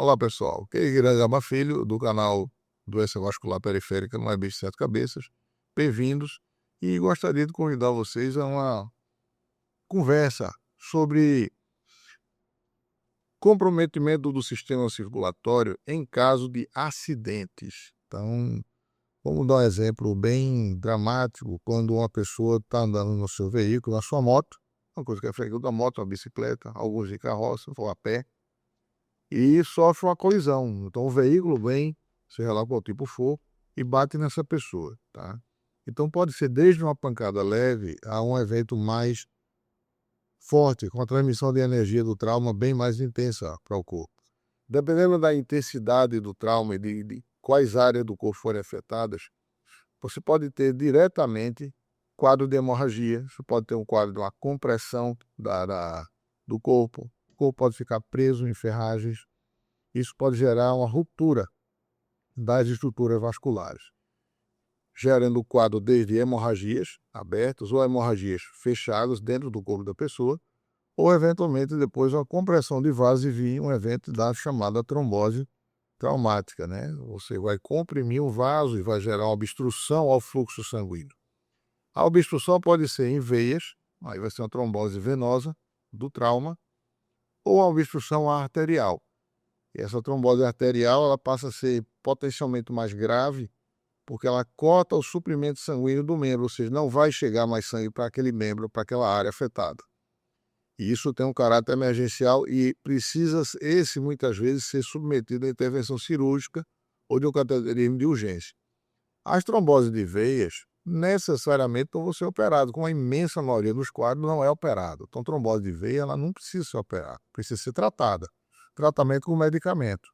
Olá pessoal, aqui é Irã Gama Filho, do canal Doença Vascular Periférica no bicho de Sete Cabeças. Bem-vindos, e gostaria de convidar vocês a uma conversa sobre comprometimento do sistema circulatório em caso de acidentes. Então, vamos dar um exemplo bem dramático: quando uma pessoa está andando no seu veículo, na sua moto, uma coisa que é frequente da moto, uma bicicleta, alguns de carroça ou a pé, e sofre uma colisão. Então o veículo vem, seja lá qual tipo for, e bate nessa pessoa, tá? Então pode ser desde uma pancada leve a um evento mais forte, com a transmissão de energia do trauma bem mais intensa para o corpo. Dependendo da intensidade do trauma e de quais áreas do corpo forem afetadas, você pode ter diretamente quadro de hemorragia, você pode ter um quadro de uma compressão do corpo, o corpo pode ficar preso em ferragens. Isso pode gerar uma ruptura das estruturas vasculares, gerando o quadro desde hemorragias abertas ou hemorragias fechadas dentro do corpo da pessoa, ou eventualmente depois uma compressão de vasos e vir um evento da chamada trombose traumática, né? Você vai comprimir um vaso e vai gerar uma obstrução ao fluxo sanguíneo. A obstrução pode ser em veias, aí vai ser uma trombose venosa do trauma, ou uma obstrução arterial. E essa trombose arterial ela passa a ser potencialmente mais grave porque ela corta o suprimento sanguíneo do membro, ou seja, não vai chegar mais sangue para aquele membro, para aquela área afetada. E isso tem um caráter emergencial e precisa, muitas vezes, ser submetido à intervenção cirúrgica ou de um cateterismo de urgência. As tromboses de veias necessariamente não vão ser operadas, como a imensa maioria dos quadros não é operado. Então, trombose de veia ela não precisa ser operada, precisa ser tratada. Tratamento com medicamento.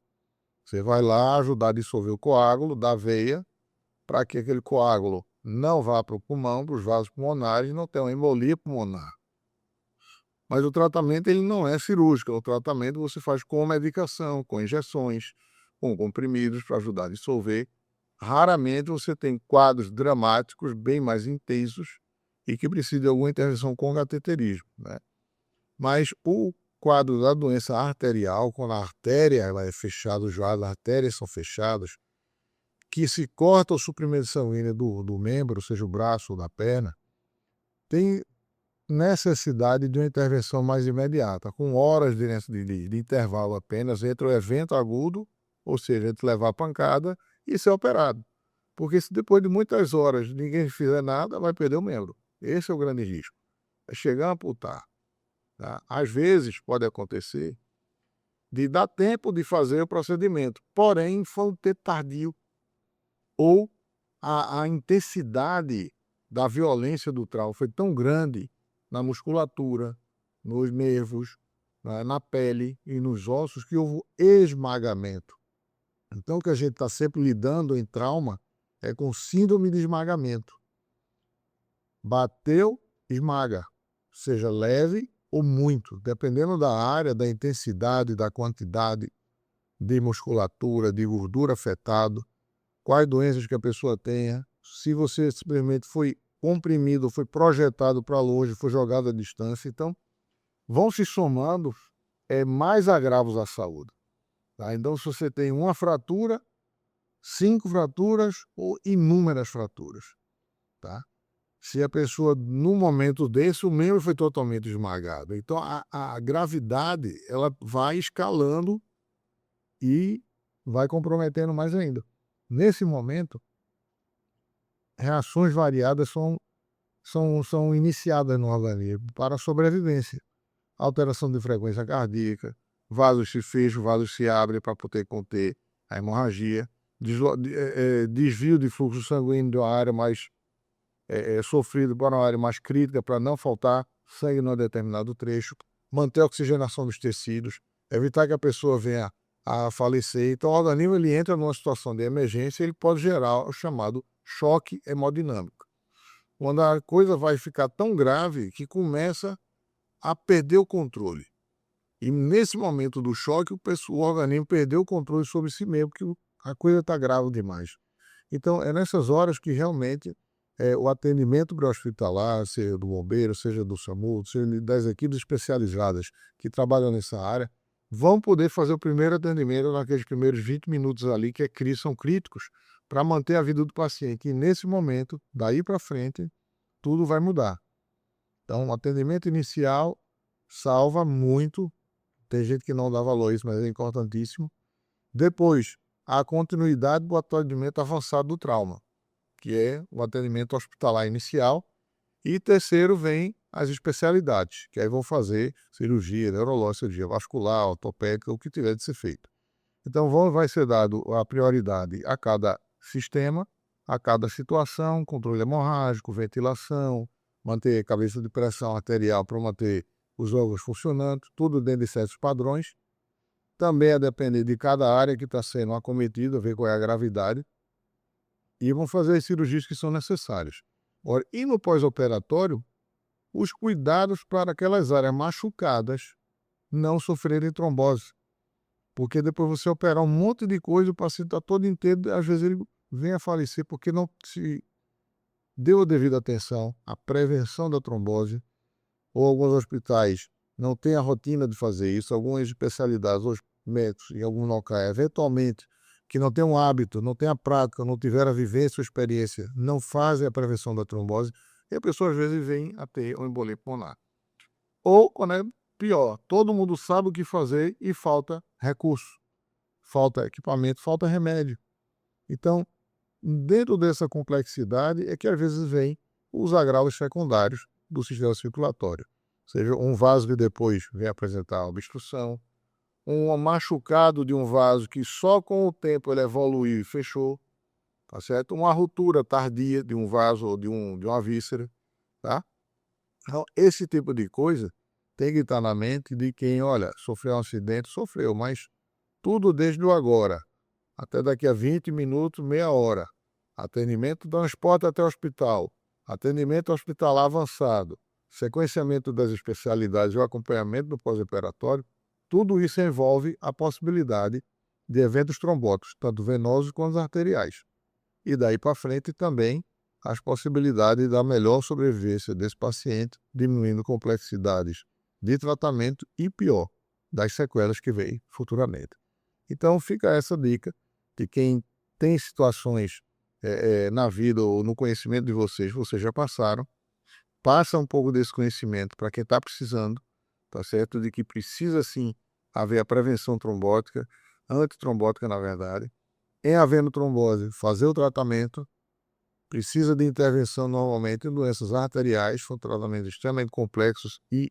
Você vai lá ajudar a dissolver o coágulo da veia para que aquele coágulo não vá para o pulmão, para os vasos pulmonares, e não tenha uma embolia pulmonar. Mas o tratamento ele não é cirúrgico, o tratamento você faz com medicação, com injeções, com comprimidos para ajudar a dissolver. Raramente você tem quadros dramáticos bem mais intensos e que precisam de alguma intervenção com cateterismo, né? Mas o quadro da doença arterial, quando a artéria ela é fechada, os vasos das artérias são fechados, que se corta o suprimento sanguíneo do membro, seja o braço ou da perna, tem necessidade de uma intervenção mais imediata, com horas de intervalo apenas entre o evento agudo, ou seja, entre levar a pancada e ser operado. Porque se depois de muitas horas ninguém fizer nada, vai perder o membro. Esse é o grande risco. É chegar a amputar. Tá? Às vezes pode acontecer de dar tempo de fazer o procedimento, porém foi um tempo tardio, ou a intensidade da violência do trauma foi tão grande na musculatura, nos nervos, na pele e nos ossos, que houve esmagamento. Então, o que a gente está sempre lidando em trauma é com síndrome de esmagamento. Bateu, esmaga, seja leve ou muito, dependendo da área, da intensidade, da quantidade de musculatura, de gordura afetado, quais doenças que a pessoa tenha, se você simplesmente foi comprimido, foi projetado para longe, foi jogado à distância. Então, vão se somando mais agravos à saúde. Tá? Então, se você tem uma fratura, 5 fraturas ou inúmeras fraturas. Tá? Se a pessoa, num momento desse, o membro foi totalmente esmagado. Então, a gravidade ela vai escalando e vai comprometendo mais ainda. Nesse momento, reações variadas são iniciadas no organismo para a sobrevivência. Alteração de frequência cardíaca, vasos se fecham, vasos se abrem para poder conter a hemorragia, desvio de fluxo sanguíneo de uma área mais sofrido para uma área mais crítica, para não faltar sangue num determinado trecho, manter a oxigenação dos tecidos, evitar que a pessoa venha a falecer. Então, o organismo ele entra numa situação de emergência, ele pode gerar o chamado choque hemodinâmico, quando a coisa vai ficar tão grave que começa a perder o controle. E nesse momento do choque, o organismo perdeu o controle sobre si mesmo, porque a coisa está grave demais. Então, é nessas horas que realmente o atendimento pré-hospitalar, seja do bombeiro, seja do SAMU, seja das equipes especializadas que trabalham nessa área, vão poder fazer o primeiro atendimento naqueles primeiros 20 minutos ali, são críticos para manter a vida do paciente. E nesse momento, daí para frente, tudo vai mudar. Então, o atendimento inicial salva muito. Tem gente que não dá valor a isso, mas é importantíssimo. Depois, a continuidade do atendimento avançado do trauma, que é o atendimento hospitalar inicial. E terceiro vem as especialidades, que aí vão fazer cirurgia neurológica, cirurgia vascular, ortopédica, o que tiver de ser feito. Então vai ser dado a prioridade a cada sistema, a cada situação, controle hemorrágico, ventilação, manter cabeça de pressão arterial para manter os órgãos funcionando, tudo dentro de certos padrões. Também a depender de cada área que está sendo acometida, ver qual é a gravidade, e vão fazer as cirurgias que são necessárias. Ora, e no pós-operatório, os cuidados para aquelas áreas machucadas não sofrerem trombose. Porque depois você operar um monte de coisa, o paciente está todo inteiro, às vezes ele vem a falecer porque não se deu a devida atenção à prevenção da trombose, ou alguns hospitais não têm a rotina de fazer isso, algumas especialidades, os médicos em alguns locais, eventualmente, que não têm um hábito, não têm a prática, não tiveram a vivência ou experiência, não fazem a prevenção da trombose, e a pessoa às vezes vem a ter uma embolia pulmonar. Ou, quando é pior, todo mundo sabe o que fazer e falta recurso, falta equipamento, falta remédio. Então, dentro dessa complexidade é que às vezes vem os agravos secundários do sistema circulatório. Ou seja, um vaso que depois vem apresentar obstrução, um machucado de um vaso que só com o tempo ele evoluiu e fechou, tá certo? Uma ruptura tardia de um vaso ou de uma víscera, tá? Então, esse tipo de coisa tem que estar na mente de quem, olha, sofreu um acidente, sofreu, mas tudo desde o agora, até daqui a 20 minutos, meia hora. Atendimento, transporte até o hospital, atendimento hospitalar avançado, sequenciamento das especialidades e o acompanhamento do pós-operatório, tudo isso envolve a possibilidade de eventos trombóticos, tanto venosos quanto arteriais. E daí para frente também as possibilidades da melhor sobrevivência desse paciente, diminuindo complexidades de tratamento e, pior, das sequelas que vêm futuramente. Então fica essa dica de quem tem situações na vida ou no conhecimento de vocês já passaram, passa um pouco desse conhecimento para quem está precisando, tá certo? De que precisa sim haver a prevenção trombótica, antitrombótica na verdade, em havendo trombose, fazer o tratamento, precisa de intervenção normalmente em doenças arteriais, são tratamentos extremamente complexos e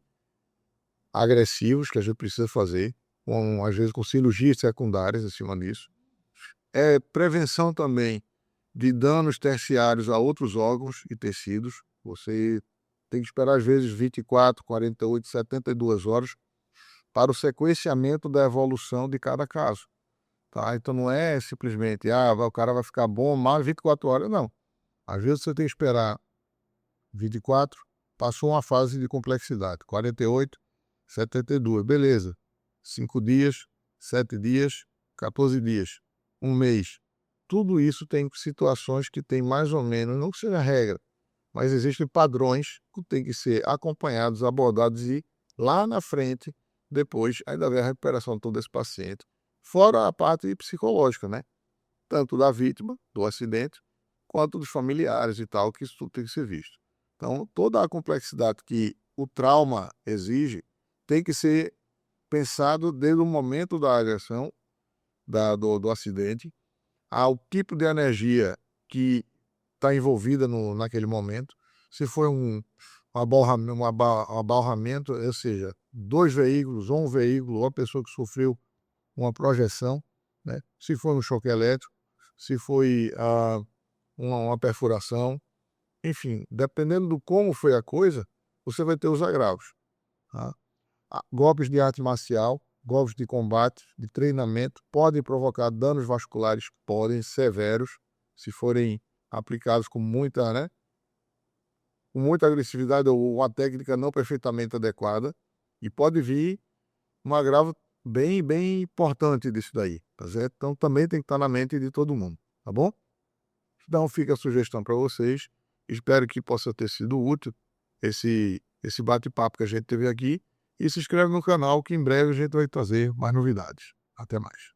agressivos que a gente precisa fazer, às vezes com cirurgias secundárias acima disso. Prevenção também de danos terciários a outros órgãos e tecidos. Você tem que esperar às vezes 24, 48, 72 horas para o sequenciamento da evolução de cada caso. Tá? Então não é simplesmente, o cara vai ficar bom mais 24 horas, não. Às vezes você tem que esperar 24, passou uma fase de complexidade, 48, 72, beleza. 5 dias, 7 dias, 14 dias, um mês. Tudo isso tem situações que tem mais ou menos, não que seja regra, mas existem padrões que têm que ser acompanhados, abordados e lá na frente, depois, ainda vem a recuperação de todo esse paciente. Fora a parte psicológica, né? Tanto da vítima, do acidente, quanto dos familiares e tal, que isso tudo tem que ser visto. Então, toda a complexidade que o trauma exige tem que ser pensado desde o momento da agressão, do acidente, ao tipo de energia que está envolvida naquele momento. Se foi um abalramento, ou seja, 2 veículos, ou um veículo, ou a pessoa que sofreu uma projeção, né? Se foi um choque elétrico, se foi uma perfuração, enfim, dependendo do como foi a coisa, você vai ter os agravos. Tá? Golpes de arte marcial, golpes de combate, de treinamento, podem provocar danos vasculares, podem severos, se forem aplicados com muita agressividade ou uma técnica não perfeitamente adequada, e pode vir um agravo bem, bem importante disso daí, tá certo? Então também tem que estar na mente de todo mundo, tá bom? Então fica a sugestão para vocês, espero que possa ter sido útil esse bate-papo que a gente teve aqui, e se inscreve no canal que em breve a gente vai trazer mais novidades. Até mais.